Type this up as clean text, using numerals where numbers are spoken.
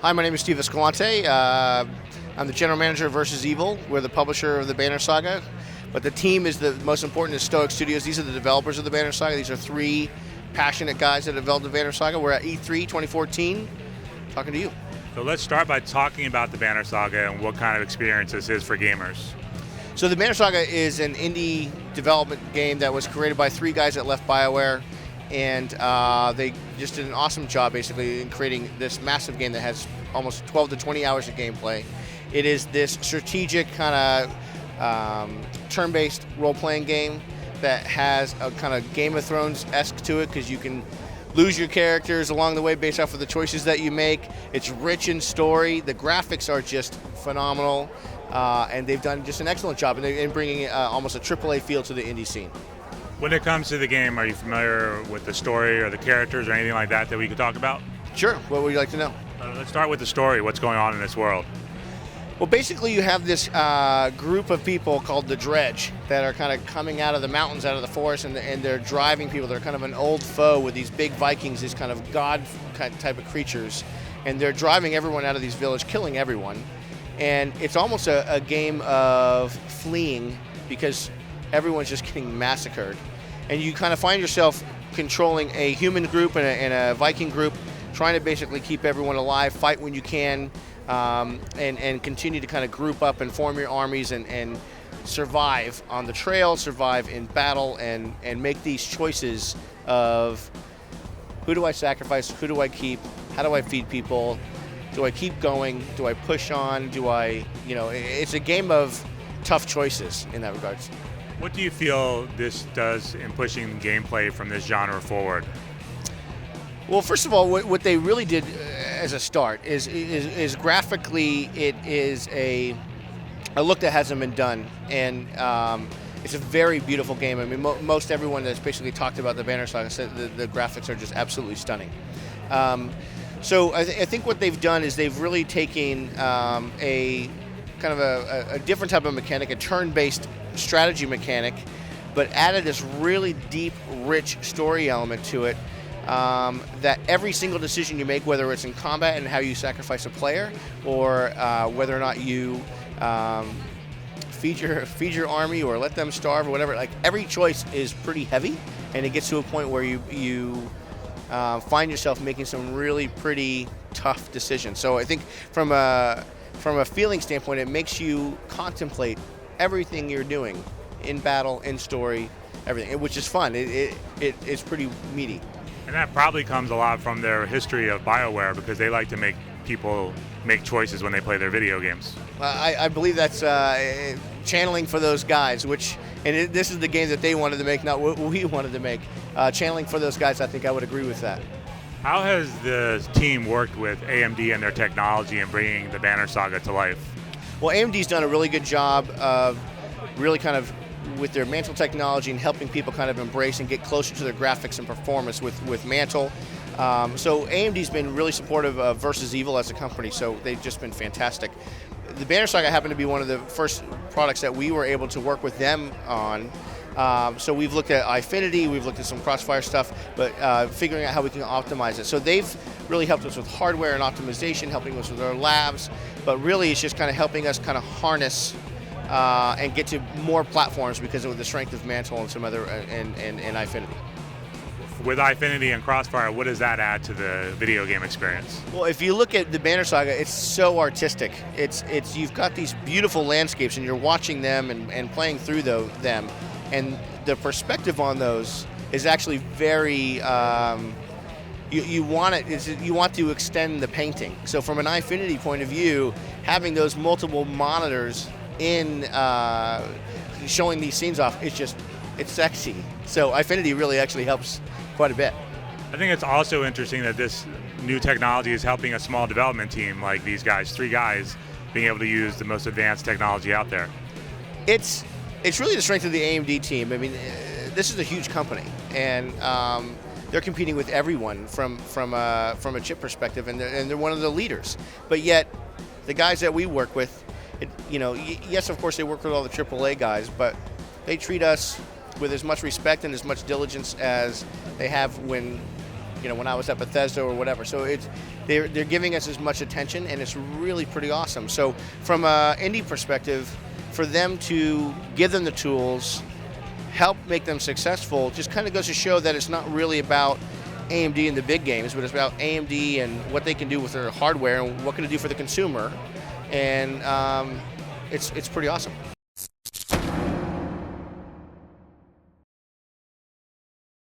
Hi, my name is Steve Escalante. I'm the general manager of Versus Evil. We're the publisher of the Banner Saga, but the team is the most important is Stoic Studios. These are the developers of the Banner Saga. These are three passionate guys that developed the Banner Saga. We're at E3 2014, talking to you. So let's start by talking about the Banner Saga and what kind of experience this is for gamers. So the Banner Saga is an indie development game that was created by three guys that left BioWare, and they just did an awesome job basically in creating this massive game that has almost 12 to 20 hours of gameplay. It is this strategic kind of turn-based role-playing game that has a kind of Game of Thrones-esque to it because you can lose your characters along the way based off of the choices that you make. It's rich in story. The graphics are just phenomenal, and they've done just an excellent job in bringing almost a AAA feel to the indie scene. When it comes to the game, are you familiar with the story or the characters or anything like that we could talk about? Sure. What would you like to know? Let's start with the story. What's going on in this world? Well, basically you have this group of people called the Dredge that are kind of coming out of the mountains, out of the forest, and they're driving people. They're kind of an old foe with these big Vikings, these kind of god type of creatures, and they're driving everyone out of these villages, killing everyone. And it's almost a game of fleeing because everyone's just getting massacred. And you kind of find yourself controlling a human group and a Viking group, trying to basically keep everyone alive, fight when you can, and continue to kind of group up and form your armies and survive on the trail, survive in battle, and make these choices of who do I sacrifice, who do I keep, how do I feed people, do I keep going, do I push on, it's a game of tough choices in that regards. What do you feel this does in pushing gameplay from this genre forward? Well, first of all, what they really did as a start is graphically it is a look that hasn't been done, and it's a very beautiful game. I mean, most everyone that's basically talked about the Banner Saga said the graphics are just absolutely stunning. So I think what they've done is they've really taken a kind of a different type of mechanic, a turn-based strategy mechanic, but added this really deep, rich story element to it. That every single decision you make, whether it's in combat and how you sacrifice a player, or whether or not you feed your army or let them starve or whatever, like every choice is pretty heavy, and it gets to a point where you find yourself making some really pretty tough decisions. So I think from a feeling standpoint, it makes you contemplate everything you're doing in battle, in story, everything, which is fun. It's pretty meaty. And that probably comes a lot from their history of BioWare, because they like to make people make choices when they play their video games. I believe that's channeling for those guys, this is the game that they wanted to make, not what we wanted to make. Channeling for those guys, I think I would agree with that. How has the team worked with AMD and their technology in bringing the Banner Saga to life? Well, AMD's done a really good job of really kind of with their Mantle technology and helping people kind of embrace and get closer to their graphics and performance with Mantle. So AMD's been really supportive of Versus Evil as a company, so they've just been fantastic. The Banner Saga happened to be one of the first products that we were able to work with them on. So we've looked at Eyefinity, we've looked at some Crossfire stuff, but figuring out how we can optimize it. So they've really helped us with hardware and optimization, helping us with our labs, but really it's just kind of helping us kind of harness and get to more platforms because of the strength of Mantle and some other and Eyefinity. With Eyefinity and Crossfire, what does that add to the video game experience? Well, if you look at the Banner Saga, it's so artistic. It's you've got these beautiful landscapes, and you're watching them and playing through them, and the perspective on those is actually very. You want to extend the painting. So from an Eyefinity point of view, having those multiple monitors in showing these scenes off, it's sexy. So Eyefinity really actually helps quite a bit. I think it's also interesting that this new technology is helping a small development team like these guys, three guys, being able to use the most advanced technology out there. It's really the strength of the AMD team. I mean, this is a huge company, and they're competing with everyone from a chip perspective, and they're one of the leaders. But yet, the guys that we work with, yes, of course, they work with all the AAA guys, but they treat us with as much respect and as much diligence as they have when when I was at Bethesda or whatever. So they're giving us as much attention, and it's really pretty awesome. So from an indie perspective, for them to give them the tools, help make them successful, just kind of goes to show that it's not really about AMD and the big games, but it's about AMD and what they can do with their hardware and what can it do for the consumer, and it's pretty awesome.